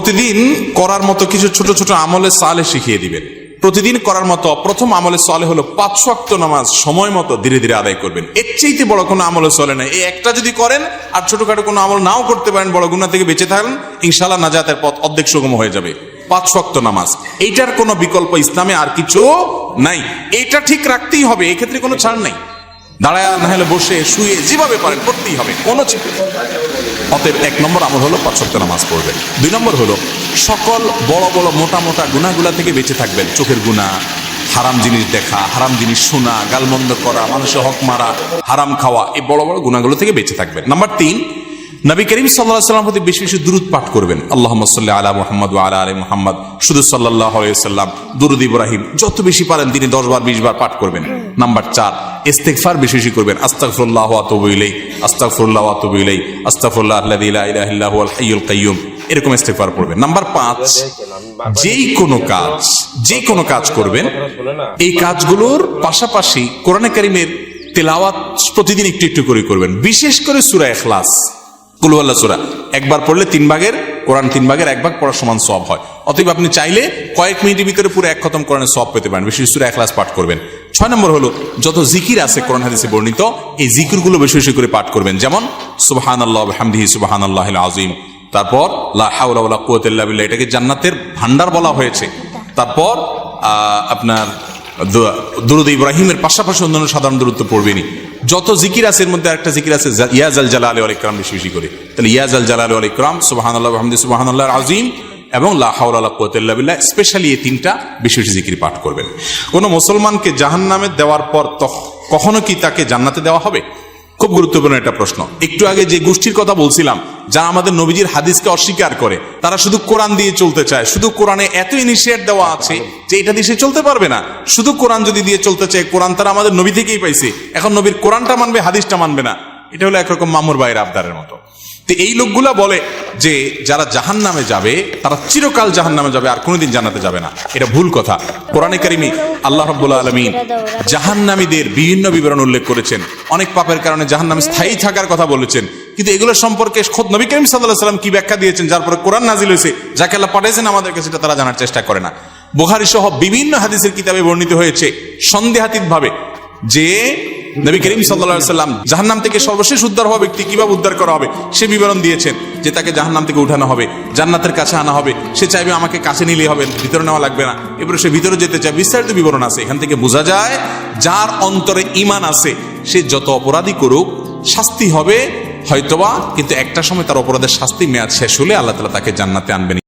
প্রতিদিন করার মতো কিছু ছোট ছোট আমলে সালেহ শিখিয়ে দিবেন। প্রতিদিন করার মতো প্রথম আমলে সালেহ হলো 5 ওয়াক্ত নামাজ সময় মতো ধীরে ধীরে আদায় করবেন। এর চাইতে বড় কোনো আমলে চলে না। এই একটা যদি করেন আর ছোটখাটো কোনো আমল নাও করতে পারেন, বড় গুনাহ থেকে বেঁচে থাকেন, ইনশাআল্লাহ নাজাতের পথ অর্ধেক সুগম হয়ে যাবে। 5 ওয়াক্ত নামাজ, এইটার কোনো বিকল্প ইসলামে আর কিছু নাই। এইটা ঠিক রাখতেই হবে, এই ক্ষেত্রে কোনো ছাড় নাই। দাঁড়ায় না হলে বসে শুয়ে যেভাবে পারেন পড়তেই হবে, কোনো অতএব 1 নম্বর আমল হলো 5 ওয়াক্ত নামাজ পড়বেন। 2 নম্বর হলো সকল বড় বড় মোটা মোটা গুনাহগুলা থেকে বেঁচে থাকবেন। চোখের গুনাহ, হারাম জিনিস দেখা, হারাম জিনিস শোনা, গালমন্দ করা, মানুষের হক মারা, হারাম খাওয়া, এই বড় বড় গুনাহগুলো থেকে বেঁচে থাকবেন। নাম্বার 3, নবী করিম সাল্লাল্লাহু আলাইহি ওয়াসাল্লামের প্রতি বেশি বেশি দুরূদ পাঠ করবেন। আল্লাহুম্মা সাল্লি আলা মুহাম্মাদ ওয়া আলা আলি মুহাম্মাদ, শুধু সাল্লাল্লাহু আলাইহি ওয়াসাল্লাম, দুরূদ ইব্রাহিম যত বেশি পারেন দিনে 10 বার 20 বার পাঠ করবেন। নাম্বার 4, ইস্তিগফার বেশি বেশি করবেন। আস্তাগফিরুল্লাহ ওয়া আতুবু ইলাইহি, আস্তাগফিরুল্লাহ ওয়া আতুবু ইলাইহি, আস্তাগফিরুল্লাহ আল্লাযী লা ইলাহা ইল্লা হুয়াল হাইয়ুল কাইয়্যুম, এরকম ইস্তিগফার পড়বেন। নাম্বার 5, যে কোনো কাজ করবেন, এই কাজগুলোর পাশাপাশি কোরআনে কারীমের তেলাওয়াত প্রতিদিন একটু একটু করে করবেন। বিশেষ করে সূরা ইখলাস, কুল হুয়াল্লাহ সূরা একবার পড়লে 3 ভাগের কোরআন 3 ভাগের 1 ভাগ পড়ার সমান সওয়াব হয়। অতএব আপনি চাইলে কয়েক মিনিটের ভিতরে পুরো 1 খতম কোরআনের সওয়াব পেতে পারেন। বিশেষ সূরা ইখলাস পাঠ করবেন। 6 নম্বর হলো যত জিকির আছে কোরআন হাদিসে বর্ণিত, এই জিকিরগুলো বেশি বেশি করে পাঠ করবেন। যেমন সুবহানাল্লাহ ওয়া বিহামদিহি সুবহানাল্লাহিল আযীম, তারপর লা হাওলা ওয়ালা কুওয়াতা ইল্লা বিল্লাহ, এটাকে জান্নাতের ভান্ডার বলা হয়েছে। তারপর আপনার দুরূদ ইব্রাহিমের পাশাপাশি অন্যান্য সাধারণ দুরূদ তো পড়বেনই। যত জিকির আছে এর মধ্যে একটা জিকির আছে ইয়া জাল জালালি ওয়াল ইকরাম, বেশি বেশি করে। তাহলে ইয়া জাল জালালি ওয়াল ইকরাম, সুবহানাল্লাহ ওয়া বিহামদিহি সুবহানাল্লাহিল আযীম এবং লা হাওলা ওয়ালা কুওয়াতা ইল্লা বিল্লাহ, স্পেশালি এই 3টা বেশি বেশি জিকির পাঠ করবেন। কোন মুসলমানকে জাহান্নামে দেওয়ার পর কখনো কি তাকে জান্নাতে দেওয়া হবে? খুব গুরুত্বপূর্ণ একটা প্রশ্ন। একটু আগে যে গোষ্ঠীর কথা বলছিলাম, যারা আমাদের নবীজির হাদিসকে অস্বীকার করে, তারা শুধু কোরআন দিয়ে চলতে চায়। শুধু কোরআনে এত ইনিশিয়েট দেওয়া আছে যে এটা দিয়ে সে চলতে পারবে না। শুধু কোরআন যদি দিয়ে চলতে চায়, কোরআন তারা আমাদের নবী থেকেই পাইছে, এখন নবীর কোরআনটা মানবে, হাদিসটা মানবে না। এটা হলো একরকম মামুর ভাইয়ের আবদারের মতো। তো এই লোকগুলা বলে যে যারা জাহান্নামে যাবে তারা চিরকাল জাহান্নামে যাবে, আর কোনোদিন জান্নাতে যাবে না। এটা ভুল কথা। কোরআনে কারিমে আল্লাহ রাব্বুল আলামিন জাহান্নামীদের বিভিন্ন বিবরণ উল্লেখ করেছেন। অনেক পাপের কারণে জাহান্নামে স্থায়ী থাকার কথা বলেছেন, কিন্তু এগুলো সম্পর্কে খোদ নবী করিম সাল্লাল্লাহু আলাইহি ওয়াসাল্লাম কি ব্যাখ্যা দিয়েছেন, যার পরে কোরআন নাজিল হয়েছে, যাকে আল্লাহ পাঠিয়েছেন আমাদের কাছে, সেটা তারা জানার চেষ্টা করে না। বুখারী সহ বিভিন্ন হাদিসের কিতাবে বর্ণিত হয়েছে সন্দেহাতীত ভাবে যে নবী করিম সাল্লাল্লাহু আলাইহি ওয়াসাল্লাম জাহান্নাম থেকে সর্বশেষ উদ্ধার হওয়া ব্যক্তি কিভাবে উদ্ধার করা হবে সে বিবরণ দিয়েছেন। যে তাকে জাহান্নাম থেকে উঠানো হবে, জান্নাতের কাছে আনা হবে, সে চাইবে আমাকে কাছে নিলেই হবে, ভিতরে নেওয়া লাগবে না, এরপরে সে ভিতরে যেতে চায়, বিস্তারিত বিবরণ আছে। এখান থেকে বোঝা যায় যার অন্তরে ঈমান আছে সে যত অপরাধী করুক শাস্তি হবে হয়তোবা, কিন্তু একটা সময় তার অপরাধের শাস্তি মেয়াদ শেষ হলে আল্লাহ তাআলা তাকে জান্নাতে আনবেন।